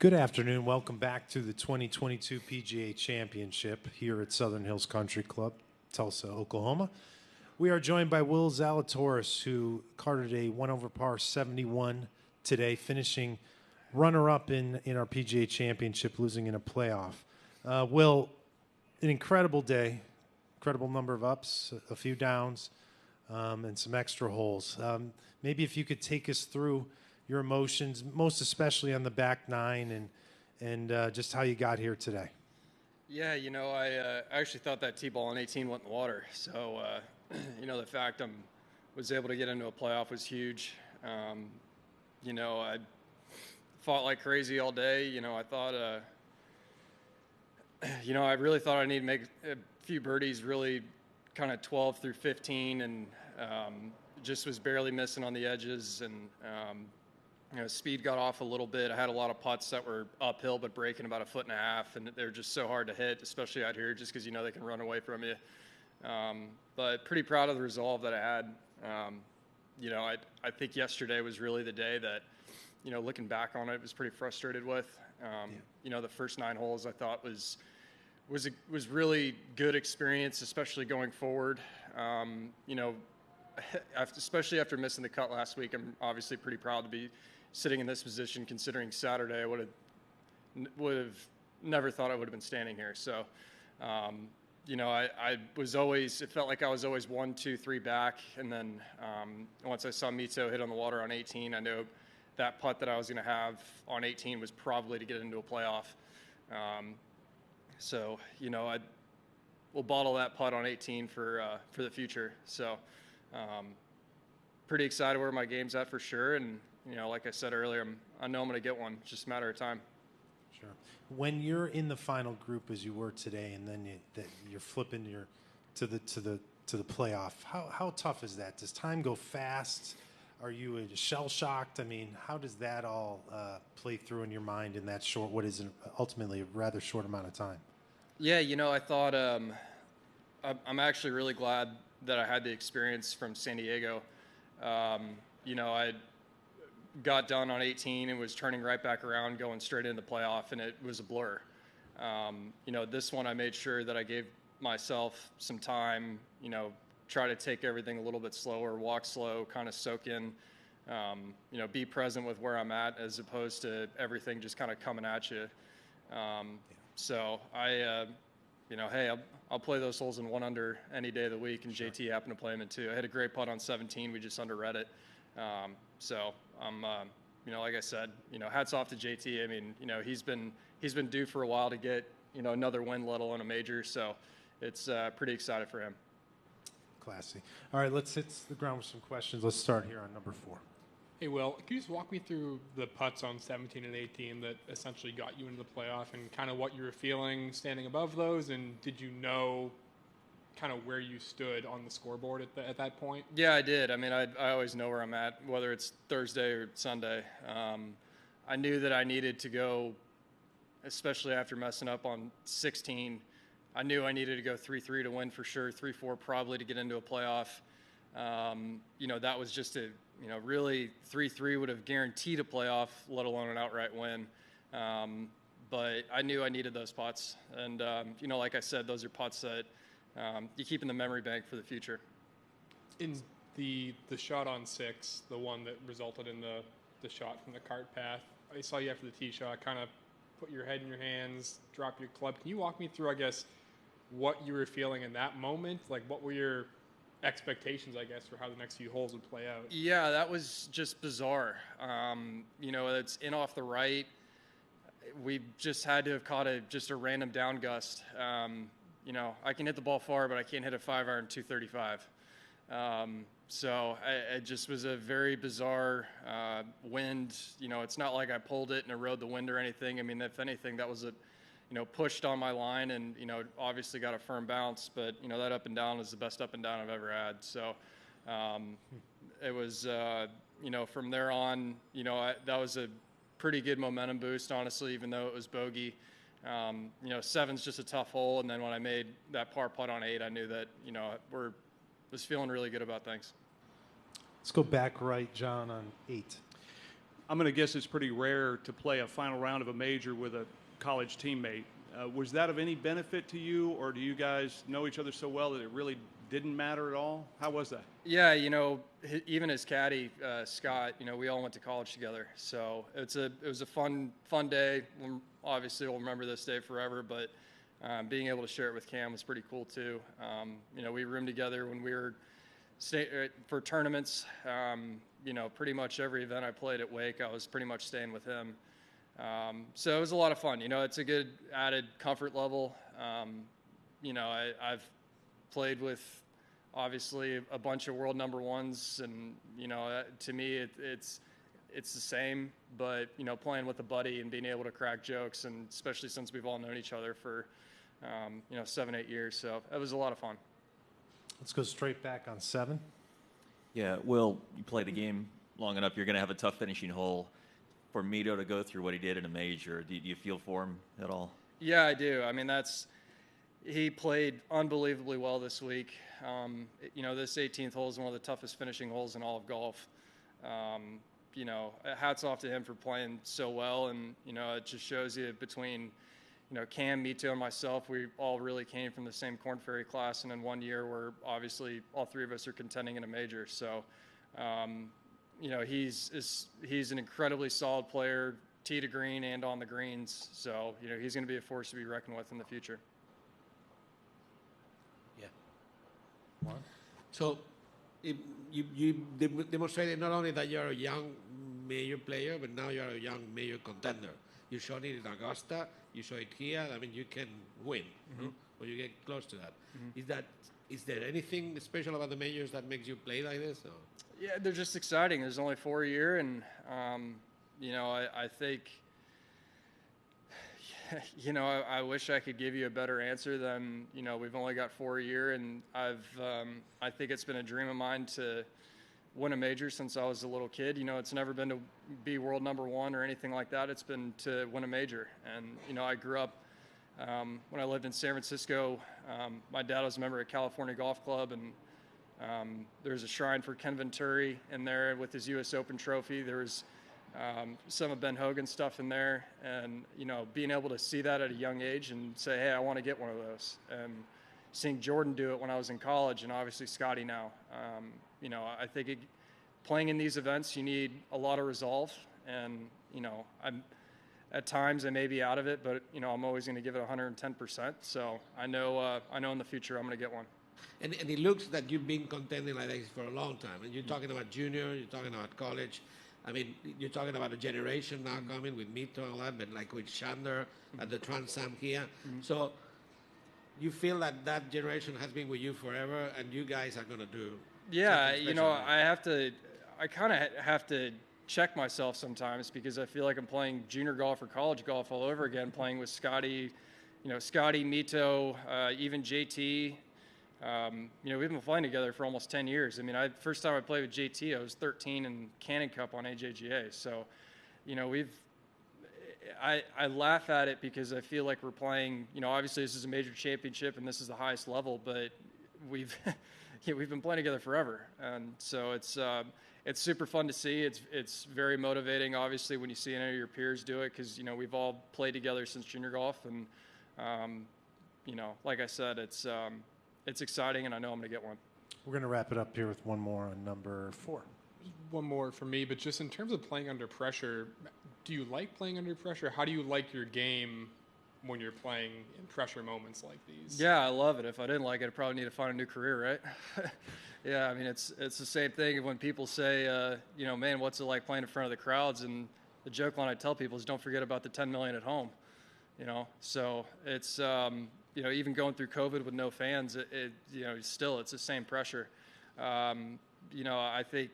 Good afternoon. Welcome back to the 2022 PGA Championship here at Southern Hills Country Club, Tulsa, Oklahoma. We are joined by Will Zalatoris, who carded a 1-over-par 71 today, finishing runner-up in our PGA Championship, losing in a playoff. Will, an incredible day, incredible number of ups, a few downs, and some extra holes. Maybe if you could take us through your emotions, most especially on the back nine, and just how you got here today. Yeah, I actually thought that tee ball on 18 went in the water. So, the fact I was able to get into a playoff was huge. I fought like crazy all day. I thought, I really thought I needed to make a few birdies, really kind of 12 through 15, and just was barely missing on the edges. And, speed got off a little bit. I had a lot of putts that were uphill but breaking about 1.5 feet, and they're just so hard to hit, especially out here, just because they can run away from you. But pretty proud of the resolve that I had. I think yesterday was really the day that, looking back on it, was pretty frustrated with. The first 9 holes I thought was really good experience, especially going forward. Especially after missing the cut last week, I'm obviously pretty proud to be sitting in this position, considering Saturday I would have never thought I would have been standing here. So, I was always, it felt like I was always 1, 2, 3 back. And then once I saw Mido hit on the water on 18, I knew that putt that I was going to have on 18 was probably to get into a playoff. We'll bottle that putt on 18 for the future. So, pretty excited where my game's at for sure. And, like I said earlier, I know I'm going to get one. It's just a matter of time. Sure. When you're in the final group as you were today, and then you're flipping to the playoff, how tough is that? Does time go fast? Are you shell shocked? I mean, how does that all play through in your mind in that short, what is ultimately a rather short amount of time? Yeah, I thought I'm actually really glad that I had the experience from San Diego. I got done on 18 and was turning right back around, going straight into the playoff, and it was a blur. This one I made sure that I gave myself some time, try to take everything a little bit slower, walk slow, kind of soak in, be present with where I'm at, as opposed to everything just kind of coming at you. So I, hey, I'll play those holes in 1 under any day of the week, and JT happened to play them in 2. I had a great putt on 17. We just underread it. So I'm, like I said, hats off to JT. I mean, he's been due for a while to get, another win, let alone a major. So it's pretty excited for him. Classy. All right, let's hit the ground with some questions. Let's start here on number 4. Hey, Will, can you just walk me through the putts on 17 and 18 that essentially got you into the playoff, and kind of what you were feeling standing above those? And did you know kind of where you stood on the scoreboard at that point? Yeah, I did. I mean, I always know where I'm at, whether it's Thursday or Sunday. I knew that I needed to go, especially after messing up on 16. I knew I needed to go 3-3 to win for sure, 3-4 probably to get into a playoff. That was just really 3-3 would have guaranteed a playoff, let alone an outright win. But I knew I needed those putts. And, like I said, those are putts that you keep in the memory bank for the future. In the shot on 6, the one that resulted in the shot from the cart path, I saw you after the tee shot kind of put your head in your hands, drop your club. Can you walk me through, I guess, what you were feeling in that moment? Like, what were your expectations, I guess, for how the next few holes would play out? Yeah, that was just bizarre. It's in off the right. We just had to have caught just a random down gust. I can hit the ball far, but I can't hit a 5-iron 235. So it just was a very bizarre wind. It's not like I pulled it and it rode the wind or anything. I mean, if anything, that was pushed on my line and, obviously got a firm bounce. But, that up and down is the best up and down I've ever had. So it was, from there on, that was a pretty good momentum boost, honestly, even though it was bogey. 7's just a tough hole. And then when I made that par putt on 8, I knew that, was feeling really good about things. Let's go back right, John, on 8. I'm going to guess it's pretty rare to play a final round of a major with a college teammate. Was that of any benefit to you, or do you guys know each other so well that it really didn't matter at all? How was that? Yeah, even as caddy, Scott, we all went to college together. So it was a fun day. Obviously, we'll remember this day forever, but being able to share it with Cam was pretty cool too. We roomed together when we were for tournaments. Pretty much every event I played at Wake, I was pretty much staying with him. So it was a lot of fun. It's a good added comfort level. I've played with obviously a bunch of world number ones, and to me it's the same. But playing with a buddy and being able to crack jokes, and especially since we've all known each other for 7-8 years, so it was a lot of fun. Let's go straight back on 7. Yeah, Will, you play the game long enough, you're going to have a tough finishing hole. For Mido to go through what he did in a major, do you feel for him at all? Yeah, I do. I mean, he played unbelievably well this week. This 18th hole is one of the toughest finishing holes in all of golf. Hats off to him for playing so well, and it just shows you between Cam, Mito, and myself, we all really came from the same Korn Ferry class, and in 1 year, we're obviously all 3 of us are contending in a major. So, he's an incredibly solid player, tee to green and on the greens. So, he's going to be a force to be reckoned with in the future. Yeah. What? So, you demonstrated not only that you're a young major player, but now you're a young major contender. You showed it in Augusta. You show it here. I mean, you can win, or you get close to that. Is there anything special about the majors that makes you play like this? Or? Yeah, they're just exciting. There's only 4 a year, and I think, I wish I could give you a better answer than we've only got 4 a year, and I think it's been a dream of mine to win a major since I was a little kid. It's never been to be world number 1 or anything like that. It's been to win a major. And, I grew up, when I lived in San Francisco, my dad was a member of California Golf Club, and there's a shrine for Ken Venturi in there with his U.S. Open trophy. There was some of Ben Hogan's stuff in there. And, being able to see that at a young age and say, hey, I want to get one of those. And seeing Jordan do it when I was in college, and obviously Scotty now. I think playing in these events, you need a lot of resolve, and at times I may be out of it, but I'm always going to give it 110%. So I know in the future I'm going to get one. And it looks that you've been contending like this for a long time. And you're talking about junior, you're talking about college. I mean, you're talking about a generation now coming with Mito and all that, but like with Shander at the Trans Am here. So you feel that generation has been with you forever, and you guys are going to do. Yeah, I kind of have to check myself sometimes, because I feel like I'm playing junior golf or college golf all over again, playing with Scotty, Mito, even JT. We've been playing together for almost 10 years. I mean, first time I played with JT, I was 13 in Cannon Cup on AJGA. So, I laugh at it because I feel like we're playing, obviously this is a major championship and this is the highest level, but we've been playing together forever. And so it's super fun to see. It's very motivating, obviously, when you see any of your peers do it, because, we've all played together since junior golf. And, like I said, it's exciting, and I know I'm going to get one. We're going to wrap it up here with one more on number 4. One more for me, but just in terms of playing under pressure, do you like playing under pressure? How do you like your game when you're playing in pressure moments like these? Yeah, I love it. If I didn't like it, I'd probably need to find a new career, right? Yeah, I mean, it's the same thing when people say, man, what's it like playing in front of the crowds? And the joke line I tell people is, don't forget about the 10 million at home. So it's even going through COVID with no fans, still it's the same pressure. I think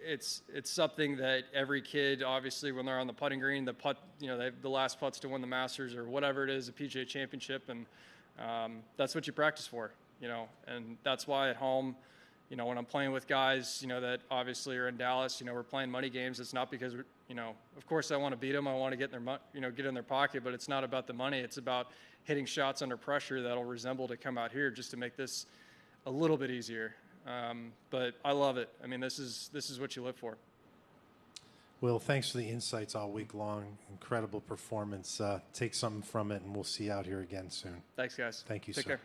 it's something that every kid, obviously, when they're on the putting green, the putt, they have the last putts to win the Masters or whatever it is, the PGA Championship, and that's what you practice for, and that's why at home, when I'm playing with guys, that obviously are in Dallas, we're playing money games. It's not because of course I want to beat them. I want to get in their, get in their pocket, but it's not about the money. It's about hitting shots under pressure that'll resemble to come out here just to make this a little bit easier. But I love it. I mean, this is what you live for. Will, thanks for the insights all week long. Incredible performance. Take something from it, and we'll see you out here again soon. Thanks, guys. Thank you, Take sir. care.